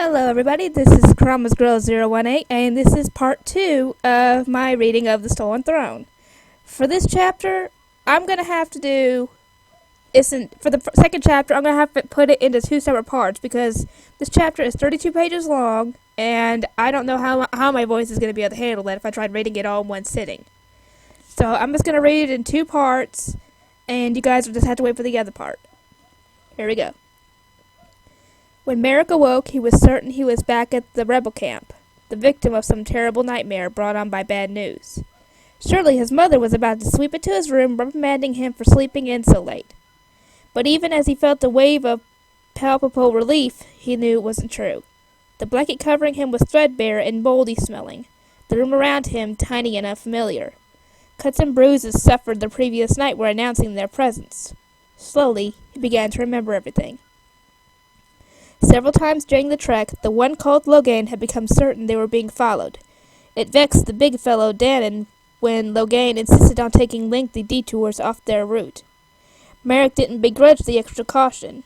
Hello everybody, this is Karama's Girl 018 and this is part 2 of my reading of The Stolen Throne. For this chapter, I'm going to have to do, for the second chapter, I'm going to have to put it into two separate parts because this chapter is 32 pages long and I don't know how my voice is going to be able to handle that if I tried reading it all in one sitting. So I'm just going to read it in two parts and you guys will just have to wait for the other part. Here we go. When Merrick awoke, he was certain he was back at the rebel camp, the victim of some terrible nightmare brought on by bad news. Surely his mother was about to sweep into his room, reprimanding him for sleeping in so late. But even as he felt a wave of palpable relief, he knew it wasn't true. The blanket covering him was threadbare and moldy smelling, the room around him tiny and unfamiliar. Cuts and bruises suffered the previous night were announcing their presence. Slowly, he began to remember everything. Several times during the trek, the one called Logain had become certain they were being followed. It vexed the big fellow Dannon when Logain insisted on taking lengthy detours off their route. Merrick didn't begrudge the extra caution,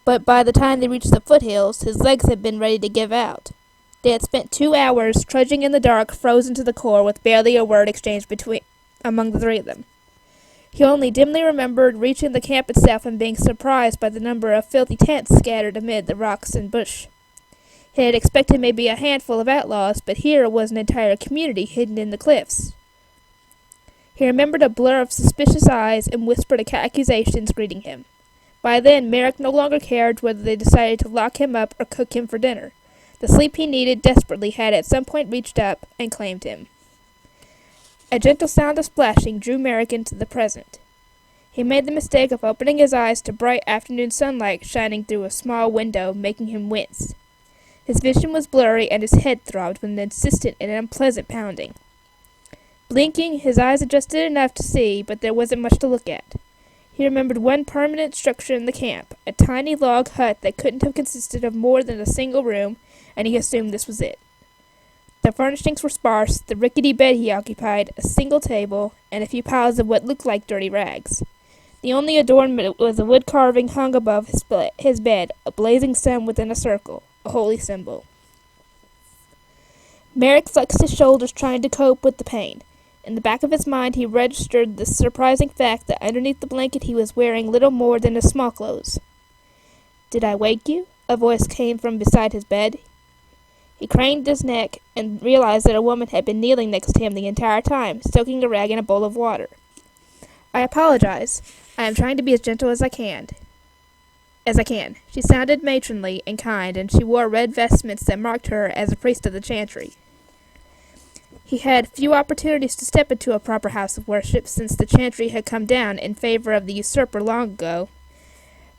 but by the time they reached the foothills, his legs had been ready to give out. They had spent 2 hours trudging in the dark, frozen to the core, with barely a word exchanged among the three of them. He only dimly remembered reaching the camp itself and being surprised by the number of filthy tents scattered amid the rocks and bush. He had expected maybe a handful of outlaws, but here was an entire community hidden in the cliffs. He remembered a blur of suspicious eyes and whispered accusations greeting him. By then, Merrick no longer cared whether they decided to lock him up or cook him for dinner. The sleep he needed desperately had at some point reached up and claimed him. A gentle sound of splashing drew Merrick into the present. He made the mistake of opening his eyes to bright afternoon sunlight shining through a small window, making him wince. His vision was blurry and his head throbbed with an insistent and unpleasant pounding. Blinking, his eyes adjusted enough to see, but there wasn't much to look at. He remembered one permanent structure in the camp, a tiny log hut that couldn't have consisted of more than a single room, and he assumed this was it. The furnishings were sparse, the rickety bed he occupied, a single table, and a few piles of what looked like dirty rags. The only adornment was a wood carving hung above his bed, a blazing sun within a circle, a holy symbol. Merrick flexed his shoulders trying to cope with the pain. In the back of his mind he registered the surprising fact that underneath the blanket he was wearing little more than his small clothes. "Did I wake you?" a voice came from beside his bed. He craned his neck and realized that a woman had been kneeling next to him the entire time, soaking a rag in a bowl of water. "I apologize. I am trying to be as gentle as I can. She sounded matronly and kind, and she wore red vestments that marked her as a priest of the chantry. He had few opportunities to step into a proper house of worship since the chantry had come down in favor of the usurper long ago,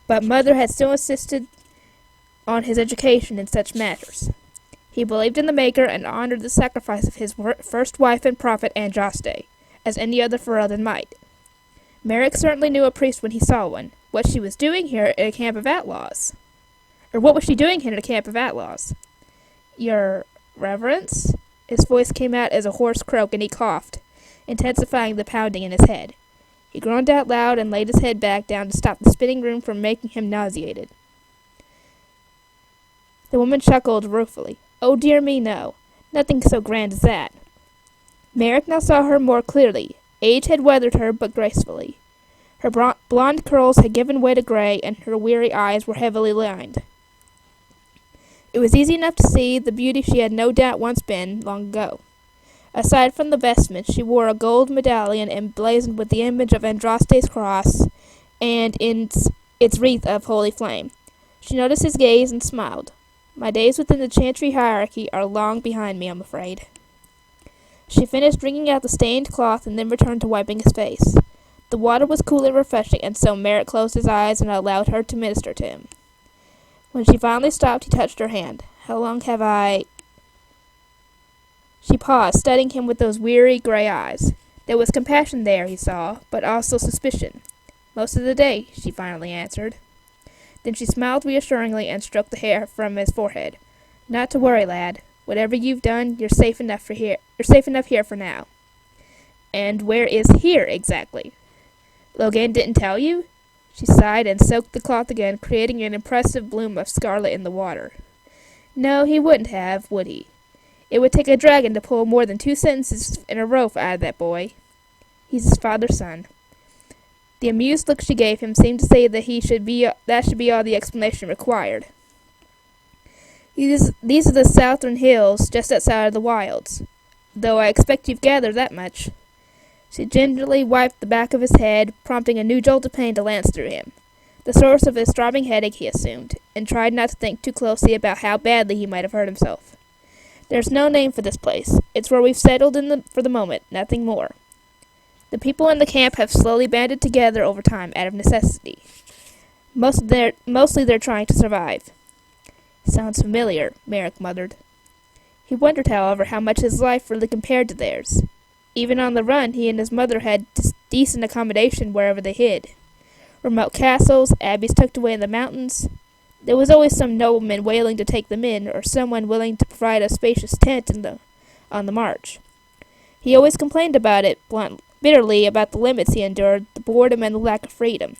but Mother had still insisted on his education in such matters. He believed in the Maker and honored the sacrifice of his first wife and prophet Andraste, as any other Ferelden might. Merrick certainly knew a priest when he saw one. What she was doing here at a camp of outlaws? Or what was she doing here at a camp of outlaws? "Your reverence?" His voice came out as a hoarse croak, and he coughed, intensifying the pounding in his head. He groaned out loud and laid his head back down to stop the spinning room from making him nauseated. The woman chuckled ruefully. "Oh dear me, no. Nothing so grand as that." Merrick now saw her more clearly. Age had weathered her, but gracefully. Her blonde curls had given way to gray, and her weary eyes were heavily lined. It was easy enough to see the beauty she had no doubt once been, long ago. Aside from the vestments, she wore a gold medallion emblazoned with the image of Andraste's cross and its wreath of holy flame. She noticed his gaze and smiled. "My days within the chantry hierarchy are long behind me, I'm afraid." She finished wringing out the stained cloth and then returned to wiping his face. The water was cool and refreshing, and so Merrick closed his eyes and allowed her to minister to him. When she finally stopped, he touched her hand. "How long have I—" She paused, studying him with those weary gray eyes. There was compassion there, he saw, but also suspicion. "Most of the day," she finally answered. Then she smiled reassuringly and stroked the hair from his forehead. "Not to worry, lad. Whatever you've done, you're safe enough here for now." "And where is here, exactly?" "Logain didn't tell you?" She sighed and soaked the cloth again, creating an impressive bloom of scarlet in the water. No, he wouldn't have, would he? It would take a dragon to pull more than 2 sentences in a row out of that boy. He's his father's son. The amused look she gave him seemed to say that that should be all the explanation required. These are the southern hills just outside of the wilds, though I expect you've gathered that much. She gingerly wiped the back of his head, prompting a new jolt of pain to lance through him, the source of his throbbing headache, he assumed, and tried not to think too closely about how badly he might have hurt himself. There's no name for this place. It's where we've settled for the moment, nothing more. The people in the camp have slowly banded together over time out of necessity. Mostly they're trying to survive. Sounds familiar, Merrick muttered. He wondered, however, how much his life really compared to theirs. Even on the run, he and his mother had decent accommodation wherever they hid. Remote castles, abbeys tucked away in the mountains. There was always some nobleman willing to take them in, or someone willing to provide a spacious tent on the march. He always complained about it bitterly about the limits he endured, the boredom and the lack of freedom.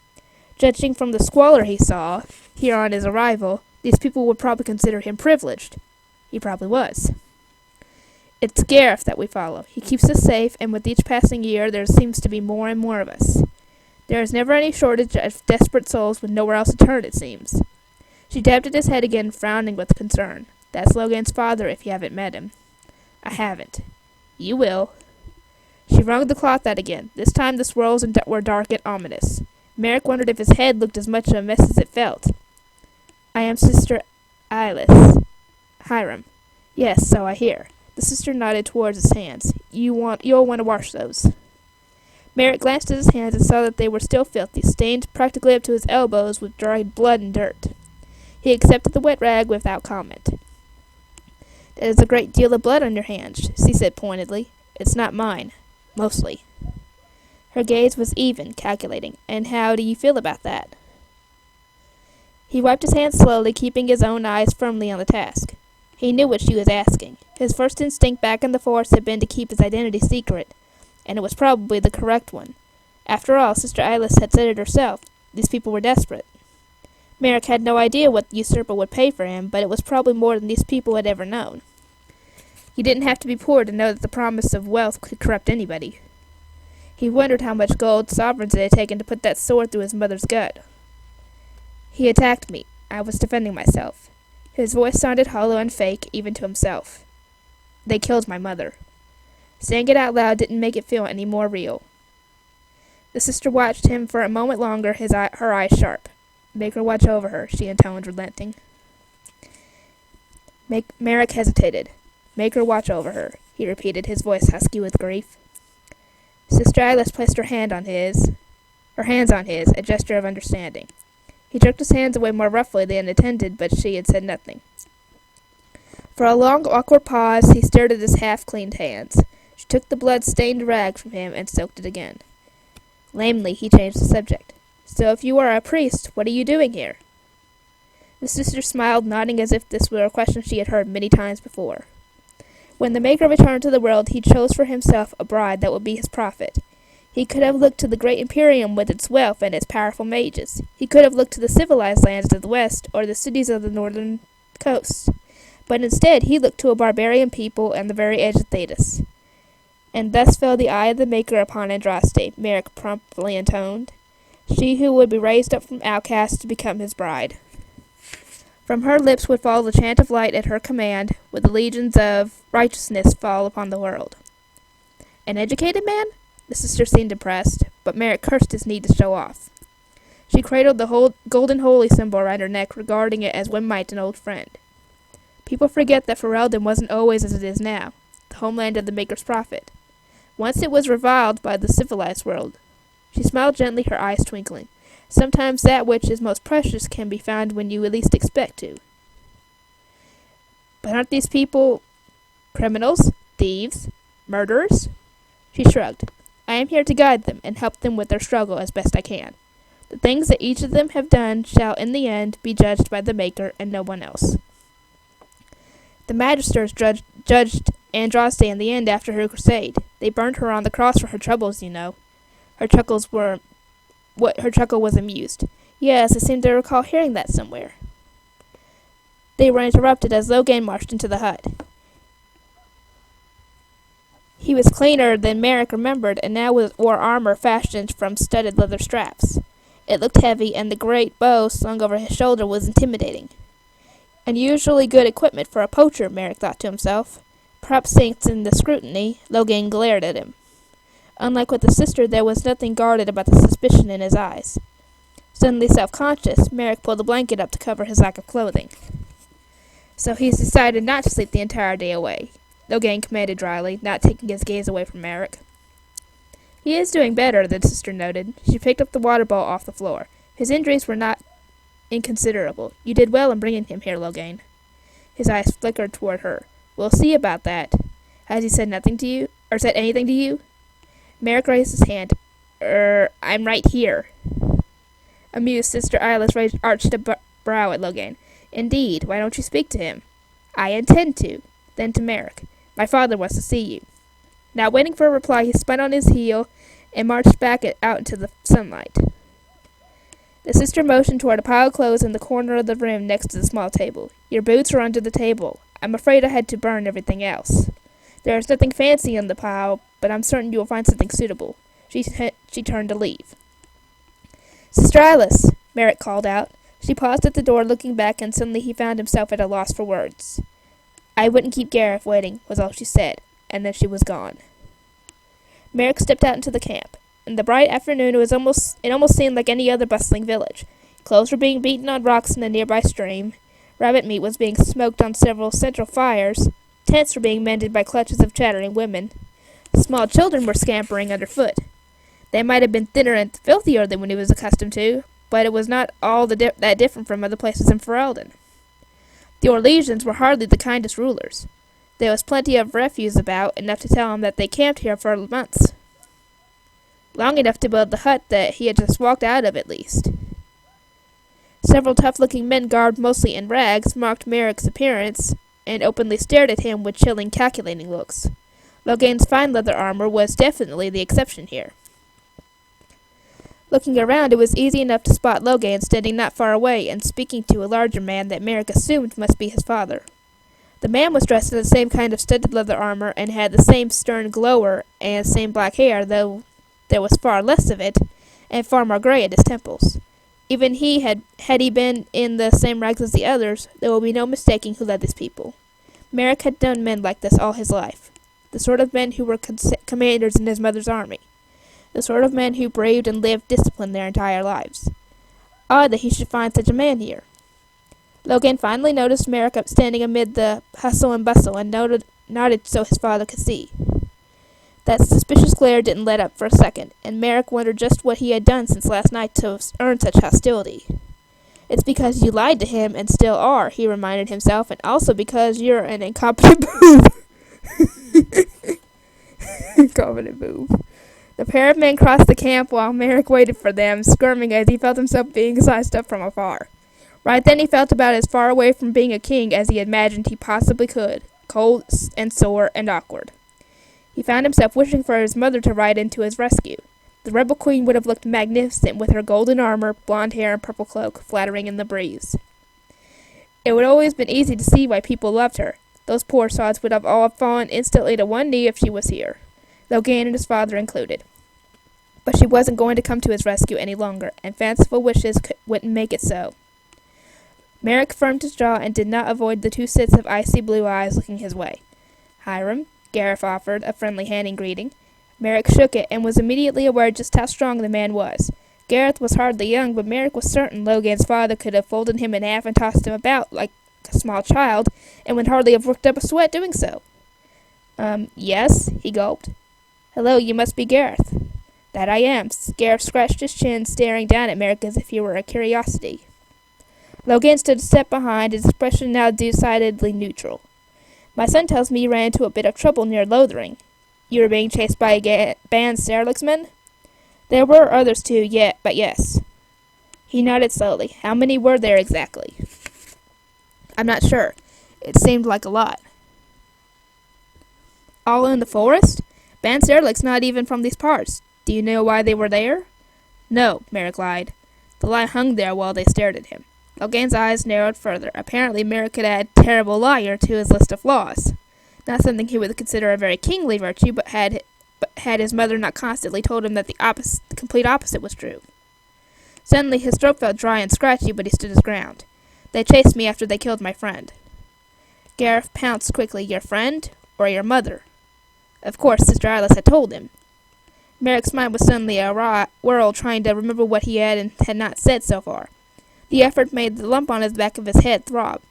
Judging from the squalor he saw here on his arrival, these people would probably consider him privileged. He probably was. It's Gareth that we follow. He keeps us safe, and with each passing year there seems to be more and more of us. There is never any shortage of desperate souls with nowhere else to turn, it seems. She dabbed at his head again, frowning with concern. That's Logan's father, if you haven't met him. I haven't. You will. She wrung the cloth out again. This time the swirls were dark and ominous. Merrick wondered if his head looked as much a mess as it felt. I am Sister Eilis. Hiram. Yes, so I hear. The sister nodded towards his hands. You'll want to wash those. Merrick glanced at his hands and saw that they were still filthy, stained practically up to his elbows with dried blood and dirt. He accepted the wet rag without comment. There is a great deal of blood on your hands, she said pointedly. It's not mine. Mostly. Her gaze was even, calculating. And how do you feel about that? He wiped his hands slowly, keeping his own eyes firmly on the task. He knew what she was asking. His first instinct back in the force had been to keep his identity secret, and it was probably the correct one. After all, Sister Eilis had said it herself. These people were desperate. Merrick had no idea what the usurper would pay for him, but it was probably more than these people had ever known. You didn't have to be poor to know that the promise of wealth could corrupt anybody. He wondered how much gold sovereigns it had taken to put that sword through his mother's gut. He attacked me. I was defending myself. His voice sounded hollow and fake, even to himself. They killed my mother. Saying it out loud didn't make it feel any more real. The sister watched him for a moment longer, her eyes sharp. Make her watch over her, she intoned, relenting. Merrick hesitated. Make her watch over her, he repeated, his voice husky with grief. Sister Eilis placed her hands on his, a gesture of understanding. He jerked his hands away more roughly than intended, but she had said nothing. For a long, awkward pause, he stared at his half-cleaned hands. She took the blood-stained rag from him and soaked it again. Lamely, he changed the subject. So if you are a priest, what are you doing here? The sister smiled, nodding as if this were a question she had heard many times before. When the Maker returned to the world, he chose for himself a bride that would be his prophet. He could have looked to the great Imperium with its wealth and its powerful mages. He could have looked to the civilized lands of the west or the cities of the northern coasts. But instead he looked to a barbarian people and the very edge of Thetis. And thus fell the eye of the Maker upon Andraste, Merrick promptly intoned. She who would be raised up from outcasts to become his bride. From her lips would fall the chant of light at her command, would the legions of righteousness fall upon the world. An educated man? The sister seemed impressed, but Merrick cursed his need to show off. She cradled the whole golden holy symbol around her neck, regarding it as one might an old friend. People forget that Ferelden wasn't always as it is now, the homeland of the Maker's prophet. Once it was reviled by the civilized world. She smiled gently, her eyes twinkling. Sometimes that which is most precious can be found when you least expect to. But aren't these people criminals, thieves, murderers? She shrugged. I am here to guide them and help them with their struggle as best I can. The things that each of them have done shall, in the end, be judged by the Maker and no one else. The Magisters judged Andraste in the end after her crusade. They burned her on the cross for her troubles, you know. Her chuckle was amused. Yes, I seem to recall hearing that somewhere. They were interrupted as Logan marched into the hut. He was cleaner than Merrick remembered, and now wore armor fashioned from studded leather straps. It looked heavy, and the great bow slung over his shoulder was intimidating. Unusually good equipment for a poacher, Merrick thought to himself. Perhaps thanks in the scrutiny, Logan glared at him. Unlike with his sister, there was nothing guarded about the suspicion in his eyes. Suddenly self-conscious, Merrick pulled a blanket up to cover his lack of clothing. So he's decided not to sleep the entire day away, Logan commanded dryly, not taking his gaze away from Merrick. He is doing better, the sister noted. She picked up the water bowl off the floor. His injuries were not inconsiderable. You did well in bringing him here, Logan. His eyes flickered toward her. We'll see about that. Has he said nothing to you? Or said anything to you? Merrick raised his hand. I'm right here. Amused, Sister Eyeless arched a brow at Logan. Indeed, why don't you speak to him? I intend to. Then to Merrick. My father wants to see you. Not waiting for a reply, he spun on his heel and marched back out into the sunlight. The sister motioned toward a pile of clothes in the corner of the room next to the small table. Your boots are under the table. I'm afraid I had to burn everything else. There is nothing fancy in the pile, but I'm certain you will find something suitable. She turned to leave. Sister Alice, Merrick called out. She paused at the door, looking back, and suddenly he found himself at a loss for words. I wouldn't keep Gareth waiting, was all she said, and then she was gone. Merrick stepped out into the camp. In the bright afternoon, it almost seemed like any other bustling village. Clothes were being beaten on rocks in a nearby stream. Rabbit meat was being smoked on several central fires. Tents were being mended by clutches of chattering women. Small children were scampering underfoot. They might have been thinner and filthier than what he was accustomed to, but it was not all that different from other places in Ferelden. The Orlesians were hardly the kindest rulers. There was plenty of refuse about, enough to tell him that they camped here for months. Long enough to build the hut that he had just walked out of, at least. Several tough-looking men garbed mostly in rags marked Merrick's appearance, and openly stared at him with chilling, calculating looks. Logan's fine leather armor was definitely the exception here. Looking around, it was easy enough to spot Logan standing not far away and speaking to a larger man that Merrick assumed must be his father. The man was dressed in the same kind of studded leather armor and had the same stern glower and same black hair, though there was far less of it, and far more gray at his temples. Even had he been in the same rags as the others, there would be no mistaking who led these people. Merrick had known men like this all his life. The sort of men who were commanders in his mother's army. The sort of men who braved and lived disciplined their entire lives. Odd that he should find such a man here. Logan finally noticed Merrick standing amid the hustle and bustle and nodded so his father could see. That suspicious glare didn't let up for a second, and Merrick wondered just what he had done since last night to earn such hostility. It's because you lied to him and still are, he reminded himself, and also because you're an incompetent boob. Incompetent boob. The pair of men crossed the camp while Merrick waited for them, squirming as he felt himself being sized up from afar. Right then he felt about as far away from being a king as he imagined he possibly could, cold and sore and awkward. He found himself wishing for his mother to ride into his rescue. The rebel queen would have looked magnificent with her golden armor, blonde hair, and purple cloak flattering in the breeze. It would always been easy to see why people loved her. Those poor sods would have all fallen instantly to one knee if she was here, Logan and his father included. But she wasn't going to come to his rescue any longer, and fanciful wishes wouldn't make it so. Merrick firmed his jaw and did not avoid the two sets of icy blue eyes looking his way. Hiram, Gareth offered a friendly hand in greeting. Merrick shook it and was immediately aware just how strong the man was. Gareth was hardly young, but Merrick was certain Logan's father could have folded him in half and tossed him about like a small child, and would hardly have worked up a sweat doing so. Yes, he gulped. Hello, you must be Gareth. That I am. Gareth scratched his chin, staring down at Merrick as if he were a curiosity. Logan stood a step behind, his expression now decidedly neutral. My son tells me you ran into a bit of trouble near Lothering. You were being chased by a band of Serlick's men? There were others too, but yes. He nodded slowly. How many were there exactly? I'm not sure. It seemed like a lot. All in the forest? Band Serlick's not even from these parts. Do you know why they were there? No, Merrick lied. The lie hung there while they stared at him. Logan's eyes narrowed further. Apparently, Merrick had added terrible liar to his list of flaws. Not something he would consider a very kingly virtue, but had his mother not constantly told him that the complete opposite was true. Suddenly, his throat felt dry and scratchy, but he stood his ground. They chased me after they killed my friend. Gareth pounced quickly. Your friend? Or your mother? Of course, Sister Alice had told him. Merrick's mind was suddenly a whirl, trying to remember what he had and had not said so far. The effort made the lump on the back of his head throb.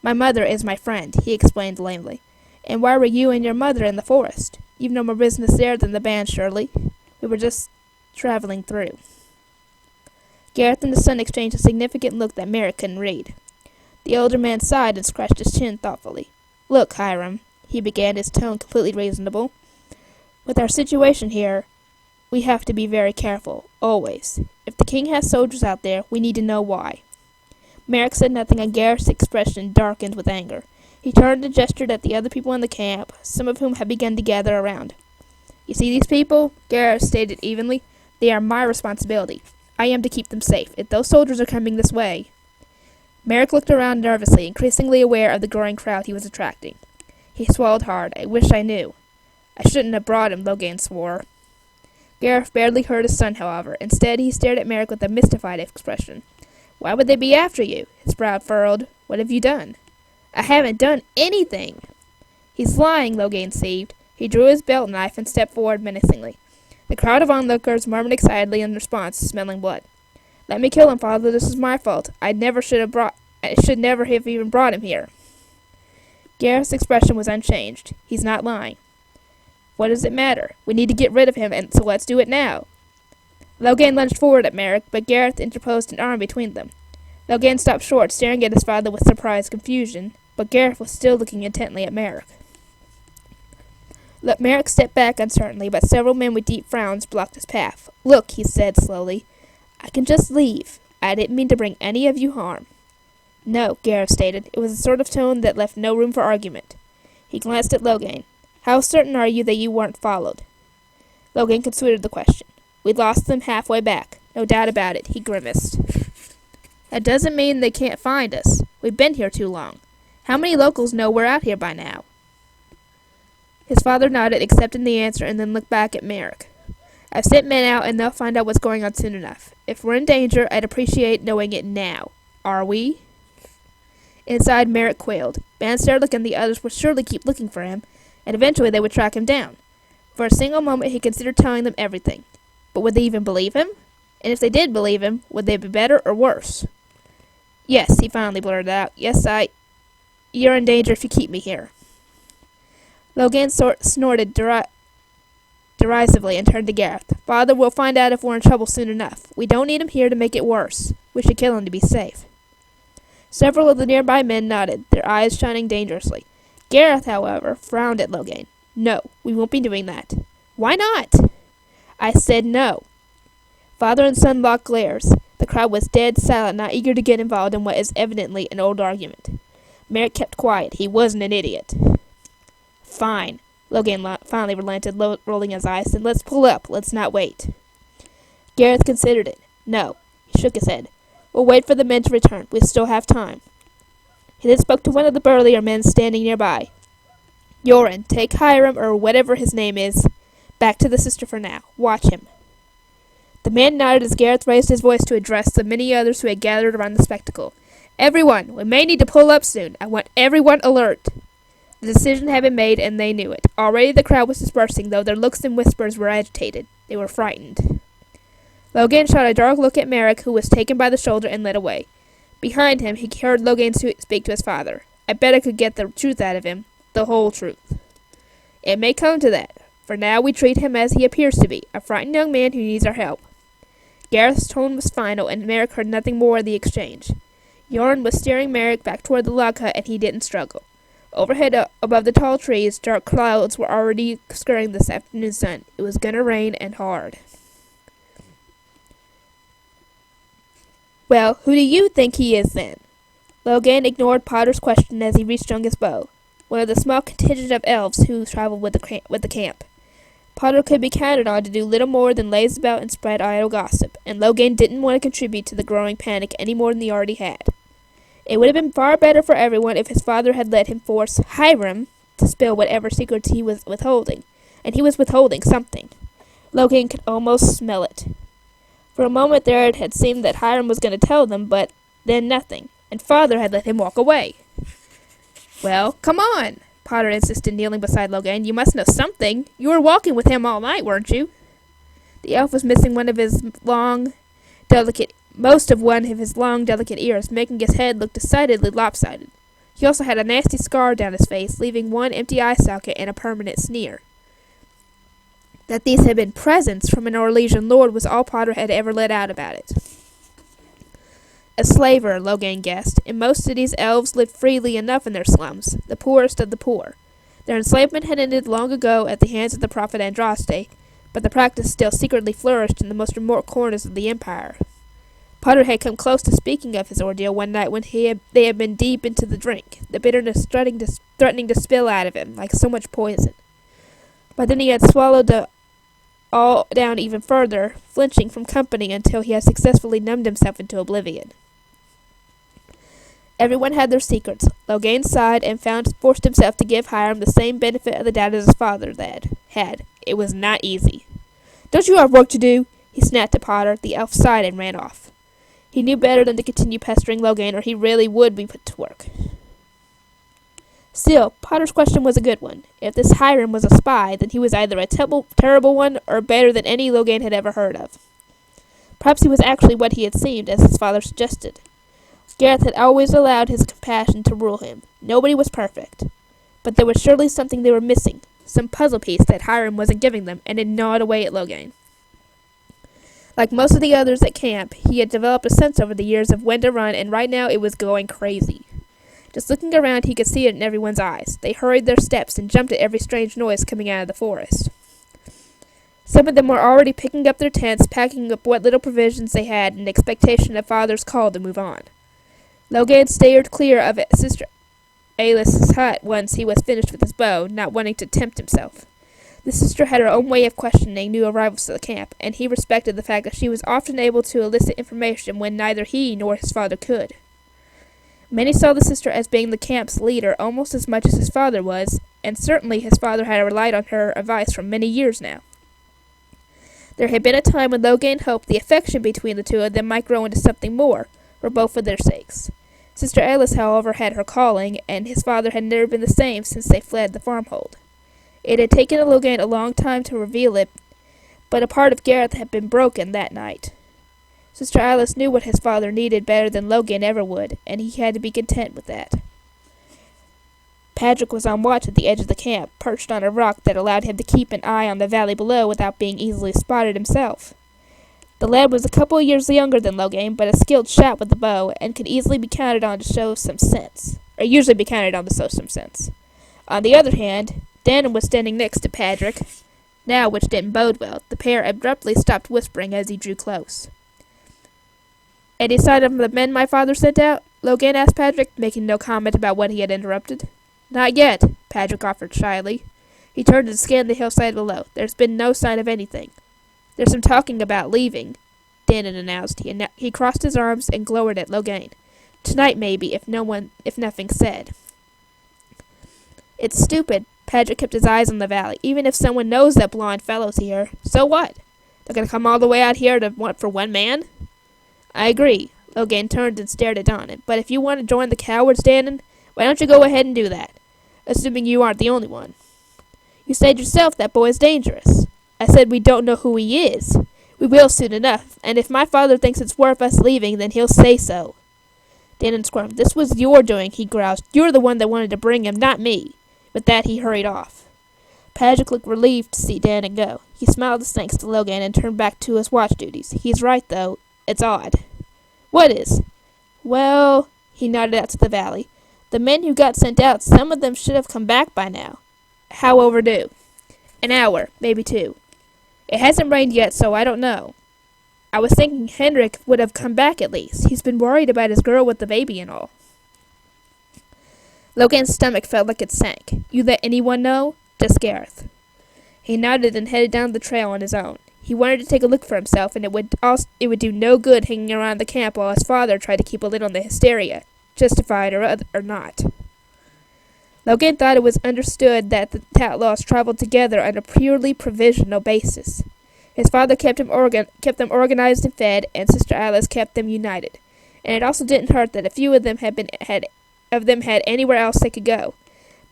My mother is my friend, he explained lamely. And why were you and your mother in the forest? You've no more business there than the band, surely. We were just traveling through. Gareth and the son exchanged a significant look that Merrick couldn't read. The older man sighed and scratched his chin thoughtfully. Look, Hiram, he began, his tone completely reasonable. With our situation here, we have to be very careful, always. If the king has soldiers out there, we need to know why. Merrick said nothing, and Gareth's expression darkened with anger. He turned and gestured at the other people in the camp, some of whom had begun to gather around. You see these people? Gareth stated evenly. They are my responsibility. I am to keep them safe. If those soldiers are coming this way... Merrick looked around nervously, increasingly aware of the growing crowd he was attracting. He swallowed hard. I wish I knew. I shouldn't have brought him, Logan swore. Gareth barely heard his son, however. Instead, he stared at Merrick with a mystified expression. Why would they be after you? His brow furrowed. What have you done? I haven't done anything. He's lying, Logan seethed. He drew his belt knife and stepped forward menacingly. The crowd of onlookers murmured excitedly in response, smelling blood. Let me kill him, Father. This is my fault. I should never have even brought him here. Gareth's expression was unchanged. He's not lying. What does it matter? We need to get rid of him, and so let's do it now. Logan lunged forward at Merrick, but Gareth interposed an arm between them. Logan stopped short, staring at his father with surprised confusion, but Gareth was still looking intently at Merrick. Merrick stepped back uncertainly, but several men with deep frowns blocked his path. Look, he said slowly. I can just leave. I didn't mean to bring any of you harm. No, Gareth stated. It was a sort of tone that left no room for argument. He glanced at Logan. How certain are you that you weren't followed? Logan considered the question. We lost them halfway back. No doubt about it, he grimaced. That doesn't mean they can't find us. We've been here too long. How many locals know we're out here by now? His father nodded, accepting the answer, and then looked back at Merrick. I've sent men out, and they'll find out what's going on soon enough. If we're in danger, I'd appreciate knowing it now. Are we? Inside, Merrick quailed. Bansterlick and the others would surely keep looking for him, and eventually they would track him down. For a single moment, he considered telling them everything. But would they even believe him? And if they did believe him, would they be better or worse? Yes, he finally blurted out. Yes, You're in danger if you keep me here. Logan snorted derisively and turned to Gareth. Father, we'll find out if we're in trouble soon enough. We don't need him here to make it worse. We should kill him to be safe. Several of the nearby men nodded, their eyes shining dangerously. Gareth, however, frowned at Logan. No, we won't be doing that. Why not? I said no. Father and son locked glares. The crowd was dead silent, not eager to get involved in what is evidently an old argument. Merrick kept quiet. He wasn't an idiot. Fine. Logan finally relented, rolling his eyes. Then let's pull up. Let's not wait. Gareth considered it. No. He shook his head. We'll wait for the men to return. We still have time. He then spoke to one of the burlier men standing nearby. Yoren, take Hiram, or whatever his name is, back to the sister for now. Watch him. The man nodded as Gareth raised his voice to address the many others who had gathered around the spectacle. Everyone, we may need to pull up soon. I want everyone alert. The decision had been made, and they knew it. Already the crowd was dispersing, though their looks and whispers were agitated. They were frightened. Logan shot a dark look at Merrick, who was taken by the shoulder and led away. Behind him, he heard Logan speak to his father. I bet I could get the truth out of him. The whole truth. It may come to that. For now, we treat him as he appears to be, a frightened young man who needs our help. Gareth's tone was final, and Merrick heard nothing more of the exchange. Yoren was steering Merrick back toward the log hut, and he didn't struggle. Overhead, above the tall trees, dark clouds were already skirting this afternoon sun. It was gonna rain, and hard. Well, who do you think he is, then? Logan ignored Potter's question as he restrung his bow. One of the small contingent of elves who traveled with the camp. Potter could be counted on to do little more than laze about and spread idle gossip, and Logan didn't want to contribute to the growing panic any more than he already had. It would have been far better for everyone if his father had let him force Hiram to spill whatever secrets he was withholding, and he was withholding something. Logan could almost smell it. For a moment there it had seemed that Hiram was going to tell them, but then nothing, and father had let him walk away. "Well, come on," Potter insisted, kneeling beside Logan. "You must know something. You were walking with him all night, weren't you?" The elf was missing most of his long, delicate ears, making his head look decidedly lopsided. He also had a nasty scar down his face, leaving one empty eye socket and a permanent sneer. That these had been presents from an Orlesian lord was all Potter had ever let out about it. A slaver, Logan guessed. In most cities, elves lived freely enough in their slums, the poorest of the poor. Their enslavement had ended long ago at the hands of the prophet Andraste, but the practice still secretly flourished in the most remote corners of the empire. Potter had come close to speaking of his ordeal one night when they had been deep into the drink, the bitterness threatening to spill out of him like so much poison. But then he had swallowed it all down even further, flinching from company until he had successfully numbed himself into oblivion. Everyone had their secrets. Logan sighed and forced himself to give Hiram the same benefit of the doubt as his father had. It was not easy. "Don't you have work to do?" he snapped at Potter. The elf sighed and ran off. He knew better than to continue pestering Logan, or he really would be put to work. Still, Potter's question was a good one. If this Hiram was a spy, then he was either a terrible one or better than any Logan had ever heard of. Perhaps he was actually what he had seemed, as his father suggested. Gareth had always allowed his compassion to rule him. Nobody was perfect. But there was surely something they were missing, some puzzle piece that Hiram wasn't giving them, and it gnawed away at Logan. Like most of the others at camp, he had developed a sense over the years of when to run, and right now it was going crazy. Just looking around, he could see it in everyone's eyes. They hurried their steps and jumped at every strange noise coming out of the forest. Some of them were already picking up their tents, packing up what little provisions they had in expectation of father's call to move on. Logan steered clear of Sister Alice's hut once he was finished with his bow, not wanting to tempt himself. The sister had her own way of questioning new arrivals to the camp, and he respected the fact that she was often able to elicit information when neither he nor his father could. Many saw the sister as being the camp's leader almost as much as his father was, and certainly his father had relied on her advice for many years now. There had been a time when Logan hoped the affection between the two of them might grow into something more, for both of their sakes. Sister Alice, however, had her calling, and his father had never been the same since they fled the farmhold. It had taken Logan a long time to reveal it, but a part of Gareth had been broken that night. Sister Alice knew what his father needed better than Logan ever would, and he had to be content with that. Patrick was on watch at the edge of the camp, perched on a rock that allowed him to keep an eye on the valley below without being easily spotted himself. The lad was a couple of years younger than Logan, but a skilled shot with the bow, and could easily be counted on to show some sense. Or usually be counted on to show some sense. On the other hand, Dannon was standing next to Patrick. Now, which didn't bode well, the pair abruptly stopped whispering as he drew close. "Any sign of the men my father sent out?" Logan asked Patrick, making no comment about what he had interrupted. "Not yet," Patrick offered shyly. He turned and scanned the hillside below. "There's been no sign of anything." "There's some talking about leaving," Dannon announced. He crossed his arms and glowered at Logan. "Tonight, maybe, if nothing's said." "It's stupid." Patrick kept his eyes on the valley. "Even if someone knows that blonde fellow's here, so what? They're going to come all the way out here for one man?" "I agree." Logan turned and stared at Dannon. "But if you want to join the cowards, Dannon, why don't you go ahead and do that? Assuming you aren't the only one." "You said yourself that boy's dangerous." "I said we don't know who he is. We will soon enough, and if my father thinks it's worth us leaving, then he'll say so." Dannon squirmed. "This was your doing," he growled. "You're the one that wanted to bring him, not me." With that, he hurried off. Patrick looked relieved to see Dannon go. He smiled his thanks to Logan and turned back to his watch duties. "He's right, though. It's odd." "What is?" "Well," he nodded out to the valley. "The men who got sent out, some of them should have come back by now." "How overdue?" "An hour, maybe 2. It hasn't rained yet, so I don't know. I was thinking Henrik would have come back at least. He's been worried about his girl with the baby and all." Logan's stomach felt like it sank. "You let anyone know?" "Just Gareth." He nodded and headed down the trail on his own. He wanted to take a look for himself, and it would do no good hanging around the camp while his father tried to keep a lid on the hysteria. justified or not. Logan thought it was understood that the outlaws traveled together on a purely provisional basis. His father kept them organized and fed, and Sister Alice kept them united. And it also didn't hurt that a few of them had anywhere else they could go,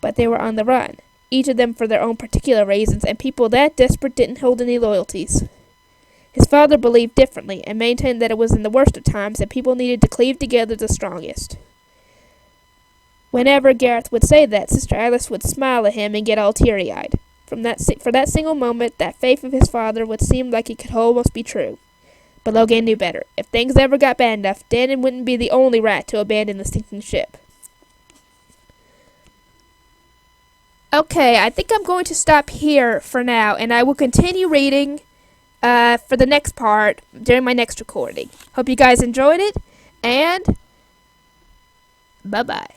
but they were on the run, each of them for their own particular reasons, and people that desperate didn't hold any loyalties. His father believed differently, and maintained that it was in the worst of times that people needed to cleave together the strongest. Whenever Gareth would say that, Sister Alice would smile at him and get all teary-eyed. For that single moment, that faith of his father would seem like it could almost be true. But Logan knew better. If things ever got bad enough, Dannon wouldn't be the only rat to abandon the sinking ship. Okay, I think I'm going to stop here for now, and I will continue reading for the next part during my next recording. Hope you guys enjoyed it, and bye-bye.